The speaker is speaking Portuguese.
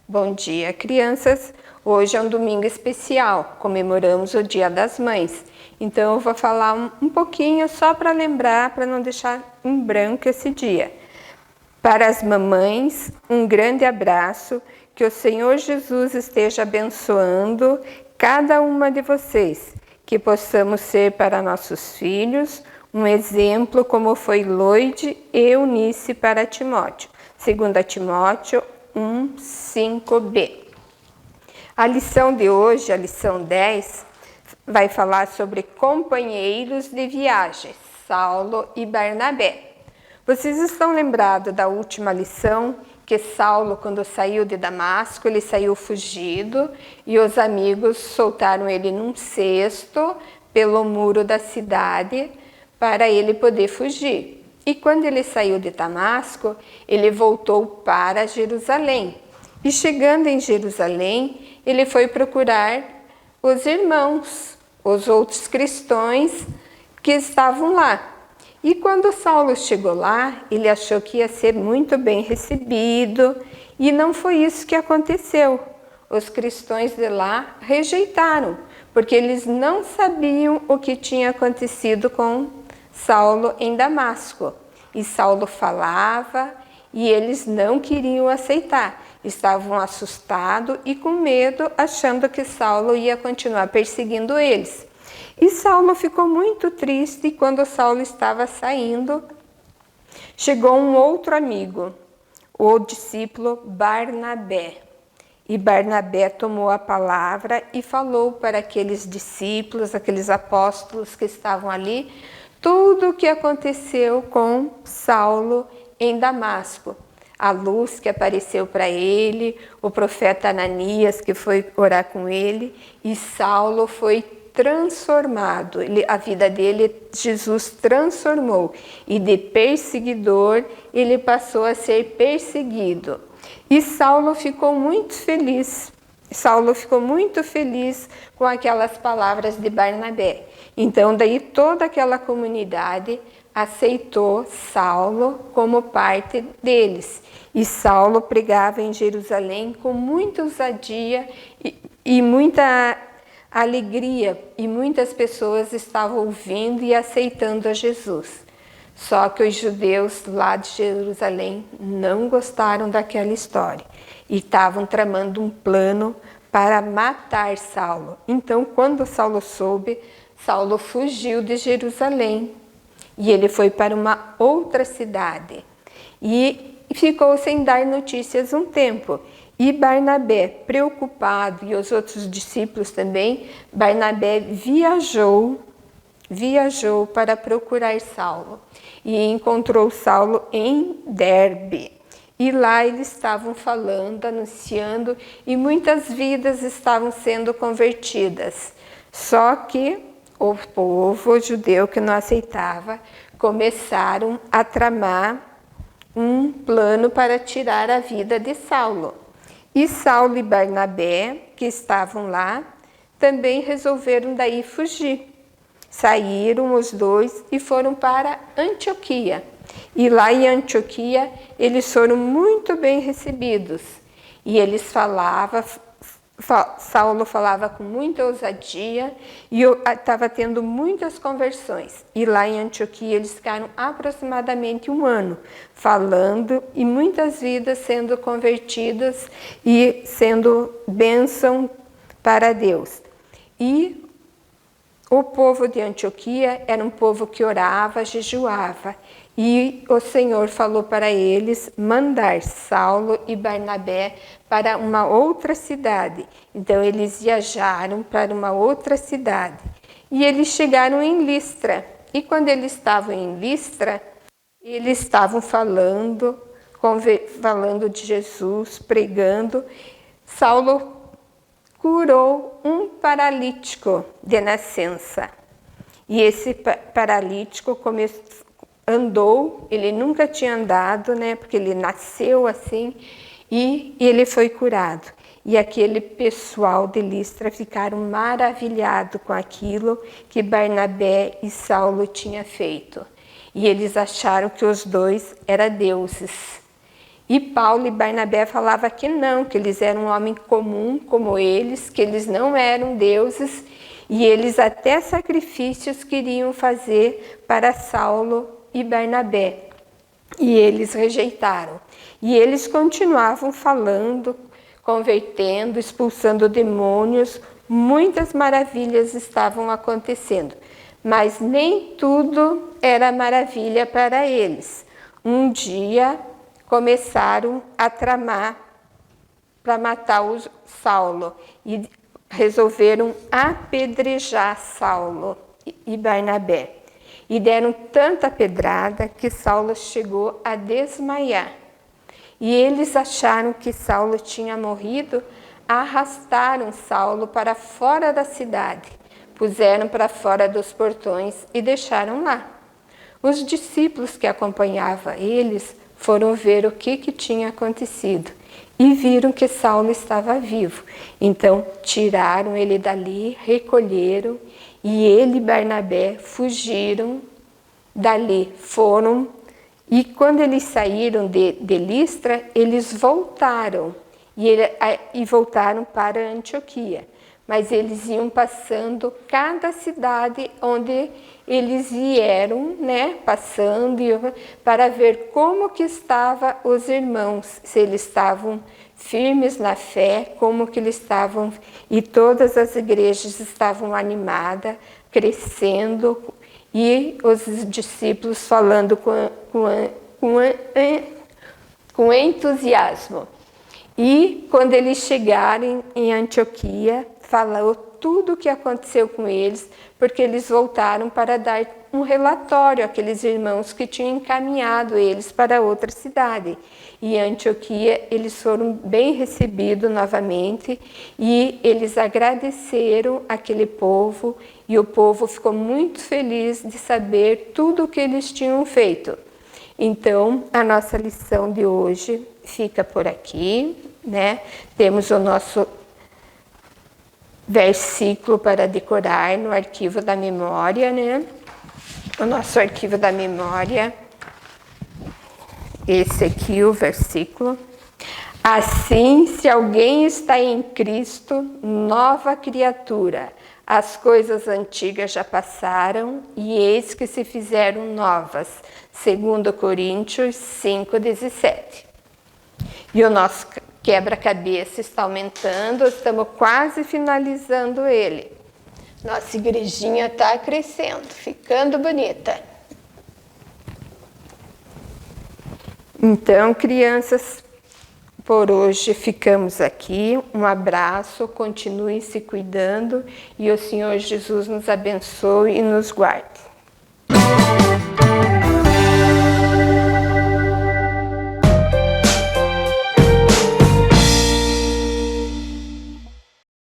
Bom dia, crianças! Hoje é um domingo especial, comemoramos o Dia das Mães. Então eu vou falar um pouquinho só para lembrar, para não deixar em branco esse dia. Para as mamães, um grande abraço, que o Senhor Jesus esteja abençoando cada uma de vocês, que possamos ser para nossos filhos um exemplo como foi Loide e Eunice para Timóteo. 2 Timóteo 1:5b. A lição de hoje, a lição 10, vai falar sobre companheiros de viagem, Saulo e Barnabé. Vocês estão lembrados da última lição, que Saulo, quando saiu de Damasco, ele saiu fugido e os amigos soltaram ele num cesto pelo muro da cidade para ele poder fugir. E quando ele saiu de Damasco, ele voltou para Jerusalém. E chegando em Jerusalém, ele foi procurar os irmãos, os outros cristãos que estavam lá. E quando Saulo chegou lá, ele achou que ia ser muito bem recebido, e não foi isso que aconteceu. Os cristãos de lá rejeitaram, porque eles não sabiam o que tinha acontecido com Saulo em Damasco. E Saulo falava e eles não queriam aceitar. Estavam assustados e com medo, achando que Saulo ia continuar perseguindo eles. E Saulo ficou muito triste quando Saulo estava saindo. Chegou um outro amigo, o discípulo Barnabé. E Barnabé tomou a palavra e falou para aqueles discípulos, aqueles apóstolos que estavam ali, tudo o que aconteceu com Saulo em Damasco. A luz que apareceu para ele, o profeta Ananias que foi orar com ele, e Saulo foi transformado. A vida dele, Jesus transformou, e de perseguidor ele passou a ser perseguido. E Saulo ficou muito feliz. Saulo ficou muito feliz com aquelas palavras de Barnabé. Então, daí toda aquela comunidade aceitou Saulo como parte deles. E Saulo pregava em Jerusalém com muita ousadia e muita alegria. E muitas pessoas estavam ouvindo e aceitando a Jesus. Só que os judeus lá de Jerusalém não gostaram daquela história e estavam tramando um plano para matar Saulo. Então, quando Saulo soube, Saulo fugiu de Jerusalém e ele foi para uma outra cidade e ficou sem dar notícias um tempo. E Barnabé, preocupado, e os outros discípulos também, Barnabé viajou para procurar Saulo e encontrou Saulo em Derbe. E lá eles estavam falando, anunciando, e muitas vidas estavam sendo convertidas. Só que o povo judeu que não aceitava começaram a tramar um plano para tirar a vida de Saulo. E Saulo e Barnabé, que estavam lá, também resolveram daí fugir. Saíram os dois e foram para Antioquia. E lá em Antioquia eles foram muito bem recebidos. E eles Saulo falava com muita ousadia e estava tendo muitas conversões. E lá em Antioquia eles ficaram aproximadamente 1 ano falando e muitas vidas sendo convertidas e sendo bênção para Deus. E o povo de Antioquia era um povo que orava, jejuava, e o Senhor falou para eles mandar Saulo e Barnabé para uma outra cidade. Então eles viajaram para uma outra cidade e eles chegaram em Listra. E quando eles estavam em Listra, eles estavam falando de Jesus, pregando. Saulo curou um paralítico de nascença. E esse paralítico andou, ele nunca tinha andado, né? Porque ele nasceu assim, e ele foi curado. E aquele pessoal de Listra ficaram maravilhados com aquilo que Barnabé e Saulo tinham feito. E eles acharam que os dois eram deuses. E Paulo e Barnabé falavam que não, que eles eram um homem comum como eles, que eles não eram deuses, e eles até sacrifícios queriam fazer para Saulo e Barnabé. E eles rejeitaram. E eles continuavam falando, convertendo, expulsando demônios, muitas maravilhas estavam acontecendo. Mas nem tudo era maravilha para eles. Um dia começaram a tramar para matar o Saulo e resolveram apedrejar Saulo e Barnabé. E deram tanta pedrada que Saulo chegou a desmaiar. E eles acharam que Saulo tinha morrido, arrastaram Saulo para fora da cidade, puseram para fora dos portões e deixaram lá. Os discípulos que acompanhavam eles foram ver o que tinha acontecido e viram que Saulo estava vivo. Então tiraram ele dali, recolheram, e ele e Barnabé fugiram dali, foram. E quando eles saíram de Listra, eles voltaram, e voltaram para Antioquia. Mas eles iam passando cada cidade onde eles vieram, né, passando para ver como que estavam os irmãos, se eles estavam firmes na fé, como que eles estavam, e todas as igrejas estavam animadas, crescendo, e os discípulos falando com entusiasmo. E quando eles chegarem em Antioquia, falou tudo o que aconteceu com eles, porque eles voltaram para dar um relatório àqueles irmãos que tinham encaminhado eles para outra cidade. E em Antioquia eles foram bem recebidos novamente, e eles agradeceram aquele povo, e o povo ficou muito feliz de saber tudo o que eles tinham feito. Então, a nossa lição de hoje fica por aqui, né? Temos o nosso versículo para decorar no arquivo da memória, né? O nosso arquivo da memória, esse aqui, o versículo. Assim, se alguém está em Cristo, nova criatura. As coisas antigas já passaram e eis que se fizeram novas. 2 Coríntios 5,17. E o nosso quebra-cabeça está aumentando, estamos quase finalizando ele. Nossa igrejinha está crescendo, ficando bonita. Então, crianças, por hoje ficamos aqui. Um abraço, continuem se cuidando e o Senhor Jesus nos abençoe e nos guarde.